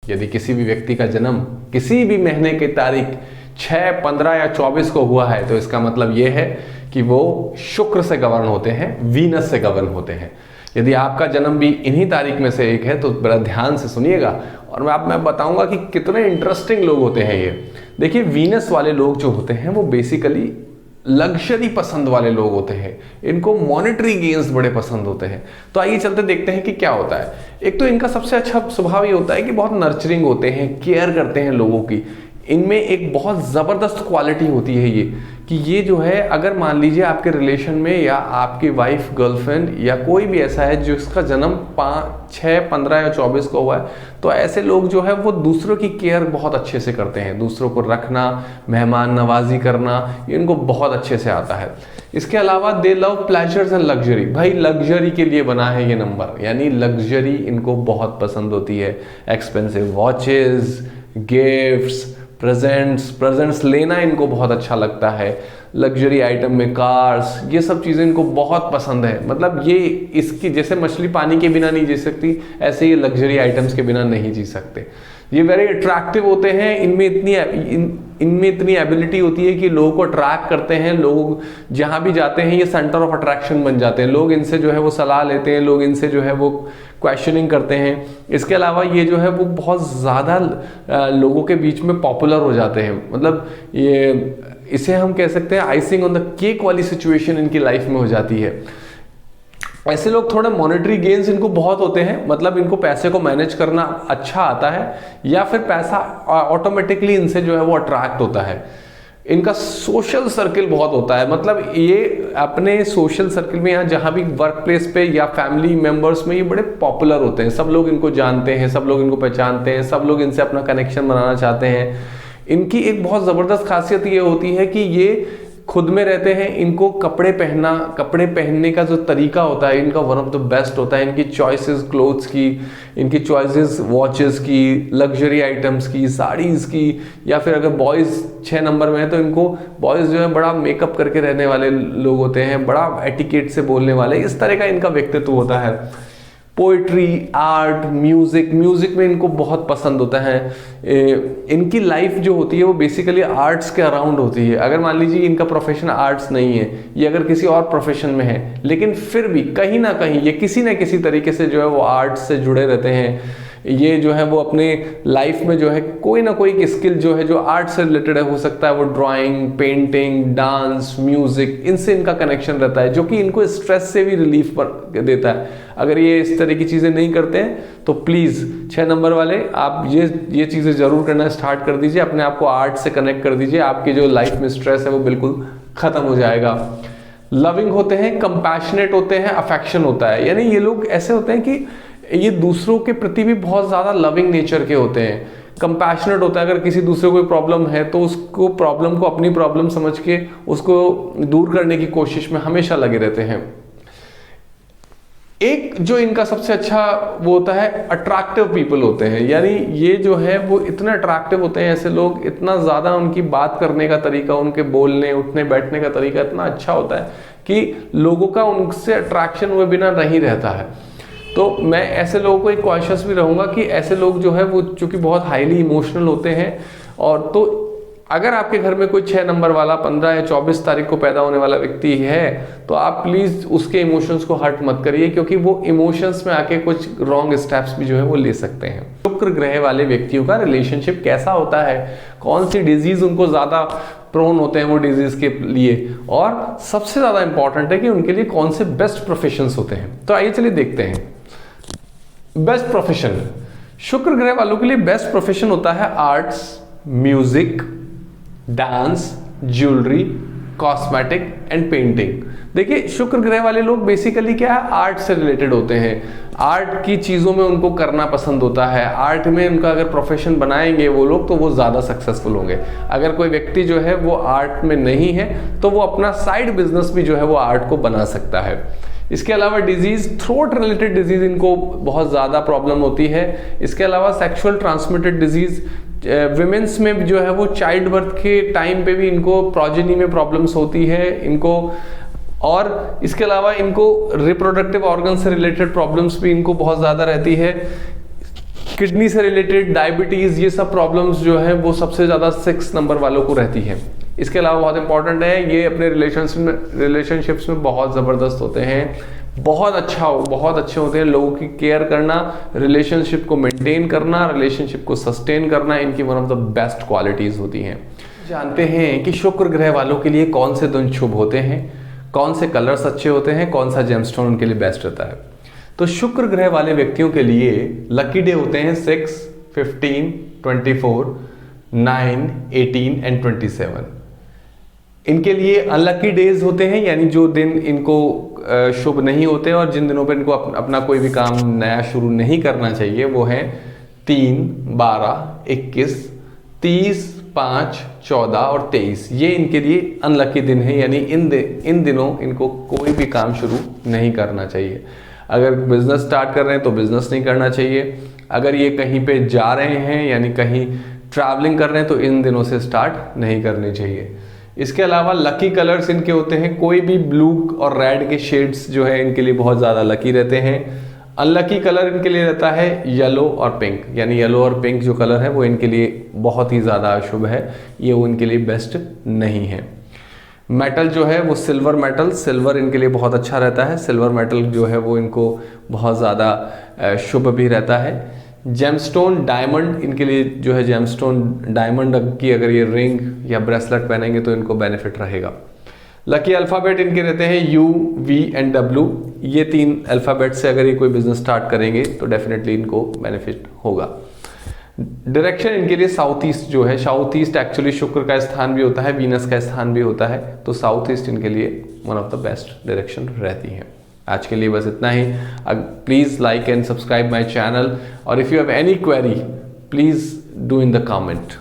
यदि किसी भी व्यक्ति का जन्म किसी भी महीने की तारीख 6, 15 या 24 को हुआ है तो इसका मतलब यह है कि वो शुक्र से गवर्न होते हैं, वीनस से गवर्न होते हैं। यदि आपका जन्म भी इन्हीं तारीख में से एक है तो बड़ा ध्यान से सुनिएगा और मैं बताऊंगा कि कितने इंटरेस्टिंग लोग होते हैं ये। देखिए, वीनस वाले लोग जो होते हैं वो बेसिकली लग्जरी पसंद वाले लोग होते हैं, इनको मॉनेटरी गेन्स बड़े पसंद होते हैं। तो आइए चलते देखते हैं कि क्या होता है। एक तो इनका सबसे अच्छा स्वभाव ये होता है कि बहुत नर्चरिंग होते हैं, केयर करते हैं लोगों की। इनमें एक बहुत ज़बरदस्त क्वालिटी होती है ये कि ये जो है, अगर मान लीजिए आपके रिलेशन में या आपकी वाइफ, गर्लफ्रेंड या कोई भी ऐसा है जिसका जन्म 5, 6, 15 या 24 को हुआ है, तो ऐसे लोग जो है वो दूसरों की केयर बहुत अच्छे से करते हैं। दूसरों को रखना, मेहमान नवाजी करना, ये इनको बहुत अच्छे से आता है। इसके अलावा दे लव प्लेजर्स एंड लग्जरी। भाई लग्जरी के लिए बना है ये नंबर, यानी लग्जरी इनको बहुत पसंद होती है। एक्सपेंसिव वॉचेस, गिफ्ट्स, प्रेजेंट्स लेना इनको बहुत अच्छा लगता है। लग्जरी आइटम में कार्स, ये सब चीज़ें इनको बहुत पसंद है। मतलब ये इसकी जैसे मछली पानी के बिना नहीं जी सकती, ऐसे ये लग्जरी आइटम्स के बिना नहीं जी सकते। ये वेरी अट्रैक्टिव होते हैं। इनमें इतनी एबिलिटी होती है कि लोगों को अट्रैक्ट करते हैं। लोग जहाँ भी जाते हैं ये सेंटर ऑफ अट्रैक्शन बन जाते हैं। लोग इनसे जो है वो सलाह लेते हैं, लोग इनसे जो है वो क्वेश्चनिंग करते हैं। इसके अलावा ये जो है वो बहुत ज़्यादा लोगों के बीच में पॉपुलर हो जाते हैं। मतलब ये इसे हम कह सकते हैं आइसिंग ऑन द केक वाली सिचुएशन इनकी लाइफ में हो जाती है। ऐसे लोग थोड़े मॉनेटरी गेन्स इनको बहुत होते हैं, मतलब इनको पैसे को मैनेज करना अच्छा आता है या फिर पैसा ऑटोमेटिकली इनसे जो है वो अट्रैक्ट होता है। इनका सोशल सर्किल बहुत होता है, मतलब ये अपने सोशल सर्किल में या जहाँ भी वर्क प्लेस पे या फैमिली मेंबर्स में ये बड़े पॉपुलर होते हैं। सब लोग इनको जानते हैं, सब लोग इनको पहचानते हैं, सब लोग इनसे अपना कनेक्शन बनाना चाहते हैं। इनकी एक बहुत ज़बरदस्त खासियत ये होती है कि ये खुद में रहते हैं। इनको कपड़े पहनने का जो तरीका होता है इनका वन ऑफ द बेस्ट होता है। इनकी चॉइसेस क्लोथ्स की, इनकी चॉइसेस वॉचेस की, लग्जरी आइटम्स की, साड़ीज़ की, या फिर अगर बॉयज़ 6 नंबर में है तो इनको बॉयज़ जो है बड़ा मेकअप करके रहने वाले लोग होते हैं, बड़ा एटिकेट से बोलने वाले, इस तरह का इनका व्यक्तित्व होता है। पोइट्री, आर्ट, म्यूजिक में इनको बहुत पसंद होता है। इनकी लाइफ जो होती है वो बेसिकली आर्ट्स के अराउंड होती है। अगर मान लीजिए इनका प्रोफेशन आर्ट्स नहीं है, ये अगर किसी और प्रोफेशन में है, लेकिन फिर भी कहीं ना कहीं ये किसी न किसी तरीके से जो है वो आर्ट्स से जुड़े रहते हैं। ये जो है वो अपने लाइफ में जो है कोई ना कोई स्किल जो है जो आर्ट से रिलेटेड है, हो सकता है वो ड्राइंग, पेंटिंग, डांस, म्यूजिक, इनसे इनका कनेक्शन रहता है, जो कि इनको स्ट्रेस से भी रिलीफ देता है। अगर ये इस तरह की चीज़ें नहीं करते हैं तो प्लीज़ 6 नंबर वाले आप ये चीज़ें ज़रूर करना स्टार्ट कर दीजिए। अपने आप को आर्ट से कनेक्ट कर दीजिए, आपकी जो लाइफ में स्ट्रेस है वो बिल्कुल ख़त्म हो जाएगा। लविंग होते हैं, कंपैशनेट होते हैं, अफेक्शन होता है, यानी ये लोग ऐसे होते हैं कि ये दूसरों के प्रति भी बहुत ज़्यादा लविंग नेचर के होते हैं। कंपैशनेट होता है, अगर किसी दूसरे को कोई प्रॉब्लम है तो उसको प्रॉब्लम को अपनी प्रॉब्लम समझ के उसको दूर करने की कोशिश में हमेशा लगे रहते हैं। एक जो इनका सबसे अच्छा वो होता है, अट्रैक्टिव पीपल होते हैं, यानी ये जो है वो इतने अट्रैक्टिव होते हैं ऐसे लोग, इतना ज़्यादा उनकी बात करने का तरीका, उनके बोलने उठने बैठने का तरीका इतना अच्छा होता है कि लोगों का उनसे अट्रैक्शन हुए बिना नहीं रहता है। तो मैं ऐसे लोगों को एक कॉशियस भी रहूँगा कि ऐसे लोग जो है वो चूँकि बहुत हाईली इमोशनल होते हैं, और तो अगर आपके घर में कोई 6 नंबर वाला 15 या 24 तारीख को पैदा होने वाला व्यक्ति है तो आप प्लीज़ उसके इमोशंस को हर्ट मत करिए, क्योंकि वो इमोशंस में आके कुछ रॉन्ग स्टेप्स भी जो है वो ले सकते हैं। शुक्र ग्रह वाले व्यक्तियों का रिलेशनशिप कैसा होता है, कौन सी डिजीज़ उनको ज़्यादा प्रोन होते हैं वो डिजीज़ के लिए, और सबसे ज़्यादा इंपॉर्टेंट है कि उनके लिए कौन से बेस्ट प्रोफेशंस होते हैं। तो आइए चलिए देखते हैं। बेस्ट प्रोफेशन, शुक्र ग्रह वालों के लिए बेस्ट प्रोफेशन होता है arts, music, dance, jewellery, cosmetic and painting. देखिए, शुक्र ग्रह वाले लोग बेसिकली क्या है, आर्ट से रिलेटेड होते हैं। आर्ट की चीज़ों में उनको करना पसंद होता है। आर्ट में उनका अगर प्रोफेशन बनाएंगे वो लोग तो वो ज़्यादा सक्सेसफुल होंगे। अगर कोई व्यक्ति जो है वो आर्ट में नहीं है तो वो अपना साइड बिजनेस भी जो है वो आर्ट को बना सकता है। इसके अलावा डिजीज़, थ्रोट रिलेटेड डिजीज़ इनको बहुत ज़्यादा प्रॉब्लम होती है। इसके अलावा सेक्सुअल ट्रांसमिटेड डिजीज़, विमेंस में भी जो है वो चाइल्ड बर्थ के टाइम पे भी इनको प्रोजेनी में प्रॉब्लम्स होती है इनको, और इसके अलावा इनको रिप्रोडक्टिव ऑर्गन से रिलेटेड प्रॉब्लम्स भी इनको बहुत ज़्यादा रहती है। किडनी से रिलेटेड, डायबिटीज, ये सब प्रॉब्लम्स जो है वो सबसे ज़्यादा 6 नंबर वालों को रहती है। इसके अलावा बहुत इंपॉर्टेंट है, ये अपने रिलेशनशिप्स में बहुत ज़बरदस्त होते हैं, बहुत अच्छे होते हैं। लोगों की केयर करना, रिलेशनशिप को मेंटेन करना, रिलेशनशिप को सस्टेन करना, इनकी one of the best qualities होती हैं। जानते हैं कि शुक्र ग्रह वालों के लिए कौन से दिन शुभ होते हैं, कौन से कलर्स अच्छे होते हैं, कौन सा जेमस्टोन उनके लिए बेस्ट रहता है। तो शुक्र ग्रह वाले व्यक्तियों के लिए लकी डे होते हैं 6, 15, 24, 9, 18 एंड 27। इनके लिए अनलकी डेज होते हैं, यानी जो दिन इनको शुभ नहीं होते और जिन दिनों पर इनको अपना कोई भी काम नया शुरू नहीं करना चाहिए, वो है 3, 12, 21, 30, 5, 14 और 23। ये इनके लिए अनलकी दिन है, यानी इन दिनों इनको कोई भी काम शुरू नहीं करना चाहिए। अगर बिजनेस स्टार्ट कर रहे हैं तो बिजनेस नहीं करना चाहिए। अगर ये कहीं पे जा रहे हैं यानी कहीं ट्रैवलिंग कर रहे हैं तो इन दिनों से स्टार्ट नहीं करनी चाहिए। इसके अलावा लकी कलर्स इनके होते हैं, कोई भी ब्लू और रेड के शेड्स जो है इनके लिए बहुत ज़्यादा लकी रहते हैं। अनलकी कलर इनके लिए रहता है येलो और पिंक, यानी येलो और पिंक जो कलर है वो इनके लिए बहुत ही ज़्यादा अशुभ है, ये वो इनके लिए बेस्ट नहीं है। मेटल जो है वो सिल्वर मेटल, सिल्वर इनके लिए बहुत अच्छा रहता है। सिल्वर मेटल जो है वो इनको बहुत ज़्यादा शुभ भी रहता है। जेमस्टोन डायमंड इनके लिए जो है, जेमस्टोन डायमंड की अगर ये रिंग या ब्रेसलेट पहनेंगे तो इनको बेनिफिट रहेगा। लकी अल्फ़ाबेट इनके रहते हैं U, V एंड W। ये 3 अल्फ़ाबेट से अगर ये कोई बिजनेस स्टार्ट करेंगे तो डेफिनेटली इनको बेनिफिट होगा। डायरेक्शन इनके लिए साउथ ईस्ट जो है, साउथ ईस्ट एक्चुअली शुक्र का स्थान भी होता है, वीनस का स्थान भी होता है, तो साउथ ईस्ट इनके लिए one of the best direction रहती है। आज के लिए बस इतना ही। Please like and subscribe my channel, और if you have any query please do in the comment.